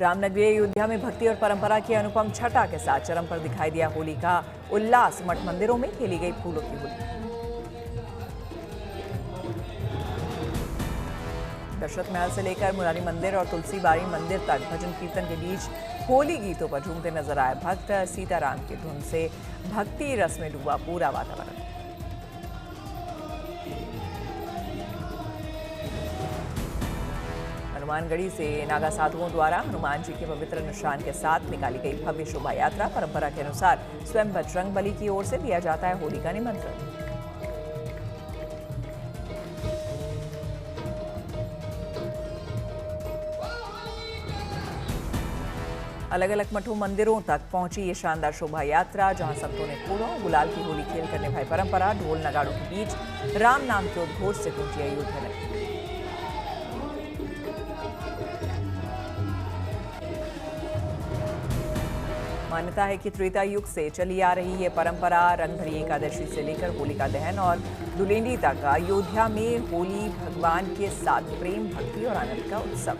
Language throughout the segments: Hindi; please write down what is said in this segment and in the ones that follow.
रामनगरी अयोध्या में भक्ति और परंपरा की अनुपम छटा के साथ चरम पर दिखाई दिया होली का उल्लास। मठ मंदिरों में खेली गई फूलों की होली। दशरथ महल से लेकर मुरारी मंदिर और तुलसी बाड़ी मंदिर तक भजन कीर्तन के बीच होली गीतों पर झूमते नजर आए भक्त। सीताराम की धुन से भक्ति रस में डूबा पूरा वातावरण। हनुमानगढ़ी से नागा साधुओं द्वारा हनुमान जी के पवित्र निशान के साथ निकाली गई भव्य शोभा यात्रा। परंपरा के अनुसार स्वयं बजरंग बली की ओर से दिया जाता है होली का निमंत्रण। अलग अलग मठों मंदिरों तक पहुंची ये शानदार शोभा यात्रा, जहां संतों ने फूलों गुलाल की होली खेल कर निभाई परंपरा। ढोल नगाड़ों के बीच राम नाम के उद्घोष से गूंजी अयोध्या में। मान्यता है कि त्रेता युग से चली आ रही ये परंपरा रंगभरी एकादशी से लेकर होलिका दहन और दुलेंडी तक अयोध्या में होली भगवान के साथ प्रेम, भक्ति और आनंद का उत्सव।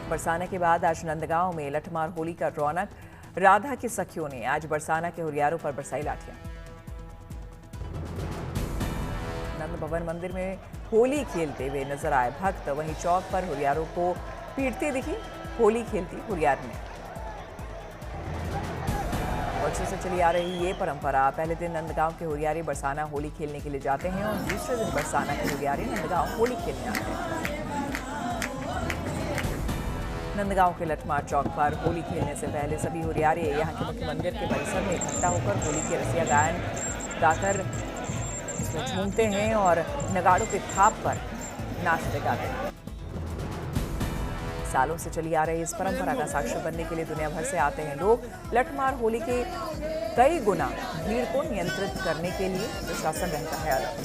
बरसाना के बाद आज नंदगांव में लठमार होली का रौनक। राधा की सखियों ने आज बरसाना के हुरियारों पर बरसाई लाठियां। नंद भवन मंदिर में होली खेलते हुए नजर आए भक्त। वहीं चौक पर हुरियारों को पीटती दिखी होली खेलती हुरियारनी। वर्षों से चली आ रही ये परंपरा। पहले दिन नंदगांव के हुरियारे बरसाना होली खेलने के लिए जाते हैं और दूसरे दिन बरसाना के हुरियारे नंदगांव होली खेलने आते हैं। नंदगांव के लठमार चौक पर होली खेलने से पहले सभी हुरियारे यहाँ के मुख्य मंदिर के परिसर में इकट्ठा होकर होली के रसिया गायन गाकर इसमें झूमते हैं और नगाड़ों के थाप पर नाचते गाते हैं। सालों से चली आ रही इस परंपरा का साक्षी बनने के लिए दुनिया भर से आते हैं लोग। लठमार होली के कई गुना भीड़ को नियंत्रित करने के लिए प्रशासन रहता है अलर्ट।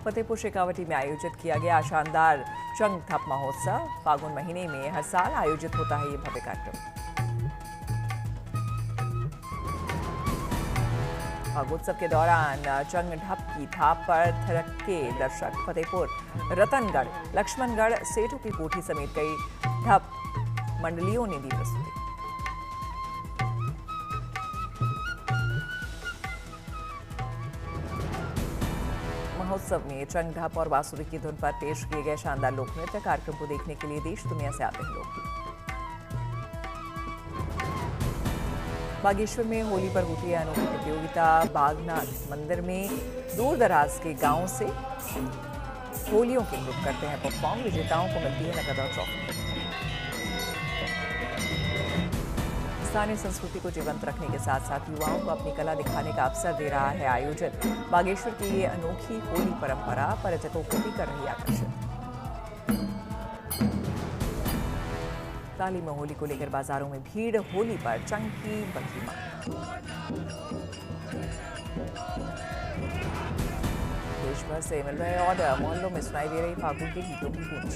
फतेहपुर शेखावटी में आयोजित किया गया शानदार चंग थप महोत्सव। फागुन महीने में हर साल आयोजित होता है ये भव्य कार्यक्रम। फागोत्सव के दौरान चंग ढप की थाप पर थिरके दर्शक। फतेहपुर, रतनगढ़, लक्ष्मणगढ़, सेठों की कोठी समेत कई ढप मंडलियों ने दी प्रस्तुति। महोत्सव में चंग ढप और बांसुरी की धुन पर पेश किए गए शानदार लोक नृत्य कार्यक्रम को देखने के लिए देश दुनिया से आते हैं लोग। बागेश्वर में होली पर होती है अनोखी प्रतियोगिता। बागनाथ मंदिर में दूर दराज के गांव से होलियों के ग्रुप करते हैं परफॉर्म। विजेताओं को मिलती है नकद और ट्रॉफी। स्थानीय संस्कृति को जीवंत रखने के साथ साथ युवाओं को अपनी कला दिखाने का अवसर दे रहा है आयोजित बागेश्वर की ये अनोखी होली परंपरा पर्यटकों को भी कर रही आकर्षित। ताली में होली को लेकर बाजारों में भीड़। होली पर चंग की बंकी मांग। देश भर से मिल रहे ऑर्डर। मोहल्लों में सुनाई दे रही फागुन के गीतों की गूंज।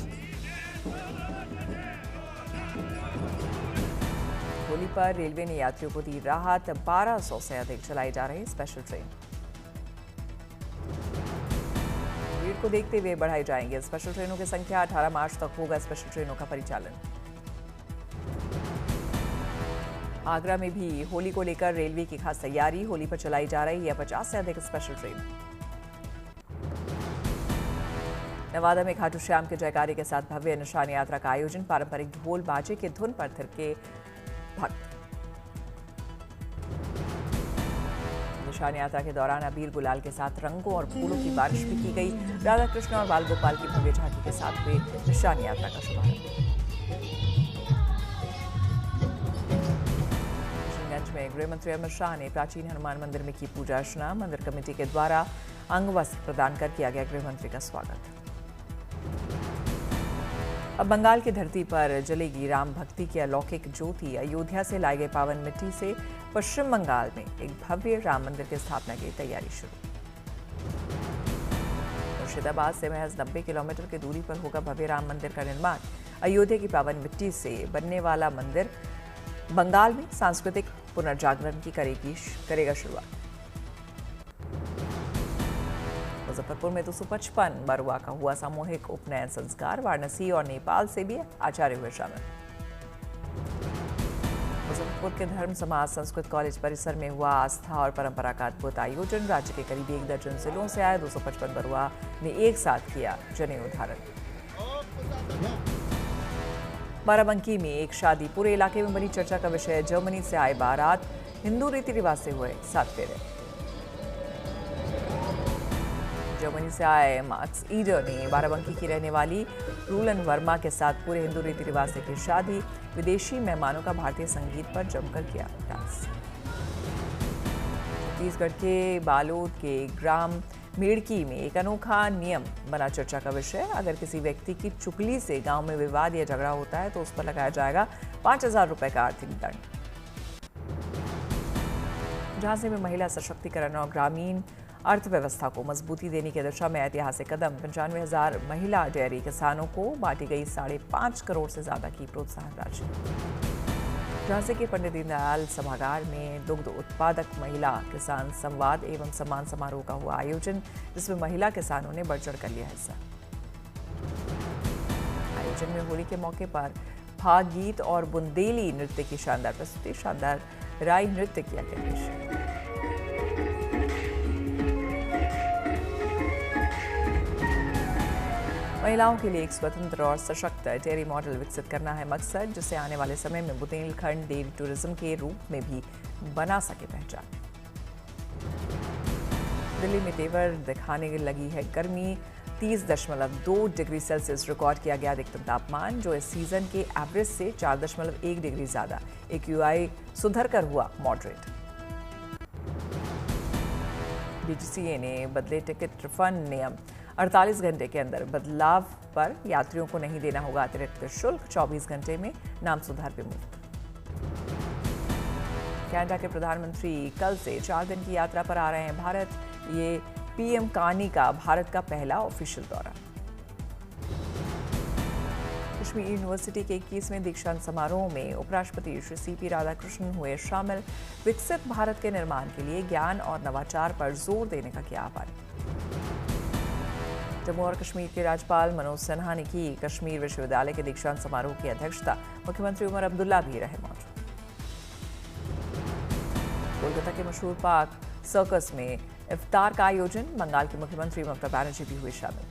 होली पर रेलवे ने यात्रियों को दी राहत। 1200 से अधिक चलाई जा रही स्पेशल ट्रेन। भीड़ को देखते हुए बढ़ाई जाएंगे स्पेशल ट्रेनों की संख्या। 18 मार्च तक होगा स्पेशल ट्रेनों का परिचालन। आगरा में भी होली को लेकर रेलवे की खास तैयारी। होली पर चलाई जा रही है 50 से अधिक स्पेशल ट्रेन। नवादा में खाटू श्याम के जयकारे के साथ भव्य निशान यात्रा का आयोजन। पारंपरिक ढोल बाजे के धुन पर थिरके भक्त। निशान यात्रा के दौरान अबीर गुलाल के साथ रंगों और फूलों की बारिश भी की गई। राधा कृष्ण और बाल गोपाल की भव्य झांकी के साथ हुए निशान यात्रा का शुभारंभ। में गृह मंत्री अमित शाह ने प्राचीन हनुमान मंदिर में की पूजा अर्चना। मंदिर कमेटी के द्वारा अंग वस्त्र प्रदान कर किया गया गृह मंत्री का स्वागत। अब बंगाल की धरती पर जलेगी राम भक्ति की अलौकिक ज्योति। अयोध्या से लाई गई पावन मिट्टी से पश्चिम बंगाल में एक भव्य राम मंदिर की स्थापना की तैयारी शुरू। मुर्शिदाबाद से महज 90 किलोमीटर की दूरी पर होगा भव्य राम मंदिर का निर्माण। अयोध्या की पावन मिट्टी से बनने वाला मंदिर बंगाल में सांस्कृतिक पुनर्जागरण की करेगा शुरुआत। मुजफ्फरपुर में 255 बरुआ का हुआ सामूहिक उपनयन संस्कार। वाराणसी और नेपाल से भी आचार्य हुए शामिल। मुजफ्फरपुर के धर्म समाज संस्कृत कॉलेज परिसर में हुआ आस्था और परंपरा का अद्भुत आयोजन। राज्य के करीब 1 दर्जन जिलों से आए 255 बरुआ ने एक साथ किया जनेऊ धारण। बाराबंकी में एक शादी, पूरे इलाके में बनी चर्चा का विषय। जर्मनी से आए बारात, हिंदू रीति रिवाज से हुए 7 फेरे। जर्मनी से आए मार्क्स ईडर ने बाराबंकी की रहने वाली रूलन वर्मा के साथ पूरे हिंदू रीति रिवाज से की शादी। विदेशी मेहमानों का भारतीय संगीत पर जमकर किया डांस। छत्तीसगढ़ के बालोद के ग्राम मेड़की में एक अनोखा नियम बना चर्चा का विषय। अगर किसी व्यक्ति की चुगली से गांव में विवाद या झगड़ा होता है तो उस पर लगाया जाएगा 5,000 रुपए का आर्थिक दंड। झांसी में महिला सशक्तिकरण और ग्रामीण अर्थव्यवस्था को मजबूती देने की दिशा में ऐतिहासिक कदम। 95,000 महिला डेयरी किसानों को बांटी गई 5.5 करोड़ से ज्यादा की प्रोत्साहन राशि। झांसी के पंडित दीनदयाल सभागार में दुग्ध उत्पादक महिला किसान संवाद एवं सम्मान समारोह का हुआ आयोजन, जिसमें महिला किसानों ने बढ़ चढ़ कर लिया हिस्सा। आयोजन में होली के मौके पर फाग गीत और बुंदेली नृत्य की शानदार प्रस्तुति। शानदार राई नृत्य किया गया। महिलाओं के लिए एक स्वतंत्र और सशक्त डेयरी मॉडल विकसित करना है मकसद, जिसे आने वाले समय में बुंदेलखंड डेयरी टूरिज्म के रूप में भी बना सके पहचान। दिल्ली में तेवर दिखाने लगी है गर्मी। 30.2 डिग्री सेल्सियस रिकॉर्ड किया गया अधिकतम तापमान, जो इस सीजन के एवरेज से 4.1 डिग्री ज्यादा। AQI सुधर कर हुआ मॉडरेट। DGCA ने बदले टिकट रिफंड नियम। 48 घंटे के अंदर बदलाव पर यात्रियों को नहीं देना होगा अतिरिक्त शुल्क। 24 घंटे में नाम सुधार भी मुफ्त। कनाडा के प्रधानमंत्री कल से 4 दिन की यात्रा पर आ रहे हैं भारत। ये PM कानी का भारत का पहला ऑफिशियल दौरा। कश्मीर यूनिवर्सिटी के 21वें दीक्षांत समारोह में उपराष्ट्रपति श्री CP राधाकृष्णन हुए शामिल। विकसित भारत के निर्माण के लिए ज्ञान और नवाचार पर जोर देने का किया आह्वान। जम्मू और कश्मीर के राज्यपाल मनोज सिन्हा ने की कश्मीर विश्वविद्यालय के दीक्षांत समारोह की अध्यक्षता। मुख्यमंत्री उमर अब्दुल्ला भी रहे मौजूद। कोलकाता के मशहूर पार्क सर्कस में इफ्तार का आयोजन। बंगाल की मुख्यमंत्री ममता बनर्जी भी हुए शामिल।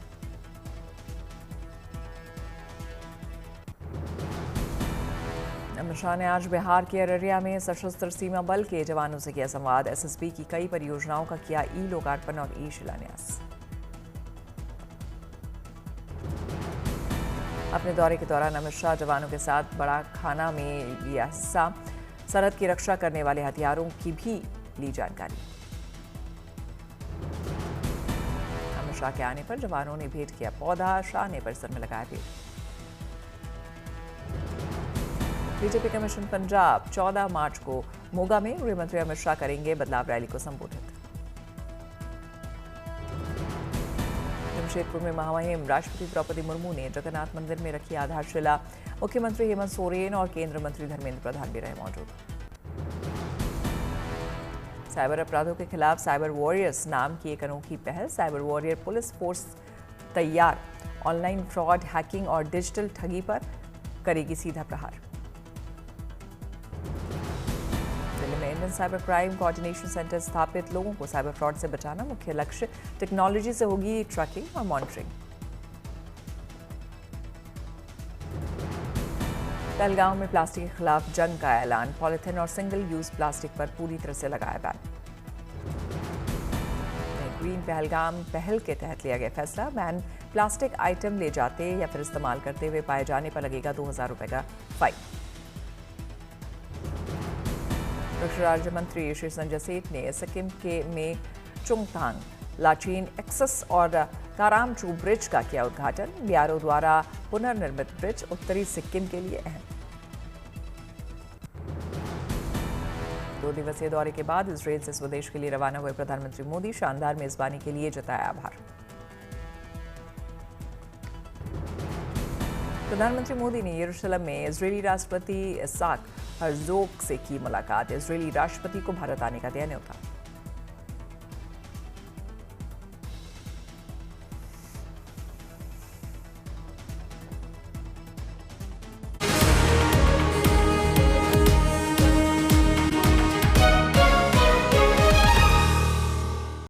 अमित शाह ने आज बिहार के अररिया में सशस्त्र सीमा बल के जवानों से किया संवाद। SSB की कई परियोजनाओं का किया लोकार्पण और शिलान्यास। अपने दौरे के दौरान अमित शाह जवानों के साथ बड़ा खाना में लिया हिस्सा। सरहद की रक्षा करने वाले हथियारों की भी ली जानकारी। अमित शाह के आने पर जवानों ने भेंट किया पौधा। शाह ने परिसर में लगाया पेड़। बीजेपी कमीशन पंजाब 14 मार्च को मोगा में गृह मंत्री अमित शाह करेंगे बदलाव रैली को संबोधित। जमशेदपुर में महामहिम राष्ट्रपति द्रौपदी मुर्मू ने जगन्नाथ मंदिर में रखी आधारशिला। मुख्यमंत्री हेमंत सोरेन और केंद्रीय मंत्री धर्मेंद्र प्रधान भी रहे मौजूद। साइबर अपराधों के खिलाफ साइबर वॉरियर्स नाम की एक अनोखी पहल। साइबर वॉरियर पुलिस फोर्स तैयार। ऑनलाइन फ्रॉड, हैकिंग और डिजिटल ठगी पर करेगी सीधा प्रहार। दिल्ली में Indian cyber crime coordination centre स्थापित। लोगों को साइबर फ्रॉड से बचाना मुख्य लक्ष्य। टेक्नोलॉजी से होगी ट्रैकिंग और मॉनिटरिंग। पहलगाम में प्लास्टिक के खिलाफ जंग का ऐलान। पॉलिथीन और सिंगल यूज प्लास्टिक पर पूरी तरह से लगाया बैन। ग्रीन पहलगाम पहल के तहत लिया गया फैसला। बैन प्लास्टिक आइटम ले जाते या फिर इस्तेमाल करते हुए पाए जाने पर लगेगा 2,000 रुपए का फाइन। रक्षा राज्य मंत्री श्री संजय सेठ ने सिक्किम में चुंगथांग, लाचेन एक्सेस और कारामचू ब्रिज का किया उद्घाटन। बीआरओ द्वारा पुनर्निर्मित ब्रिज उत्तरी सिक्किम के लिए अहम। 2 दिवसीय दौरे के बाद इजरायल से स्वदेश के लिए रवाना हुए प्रधानमंत्री मोदी। शानदार मेजबानी के लिए जताया आभार। प्रधानमंत्री मोदी ने यरूशलेम में इजरायली राष्ट्रपति इसाक हर्जोग से की मुलाकात। इजरायली राष्ट्रपति को भारत आने का दिया न्योता।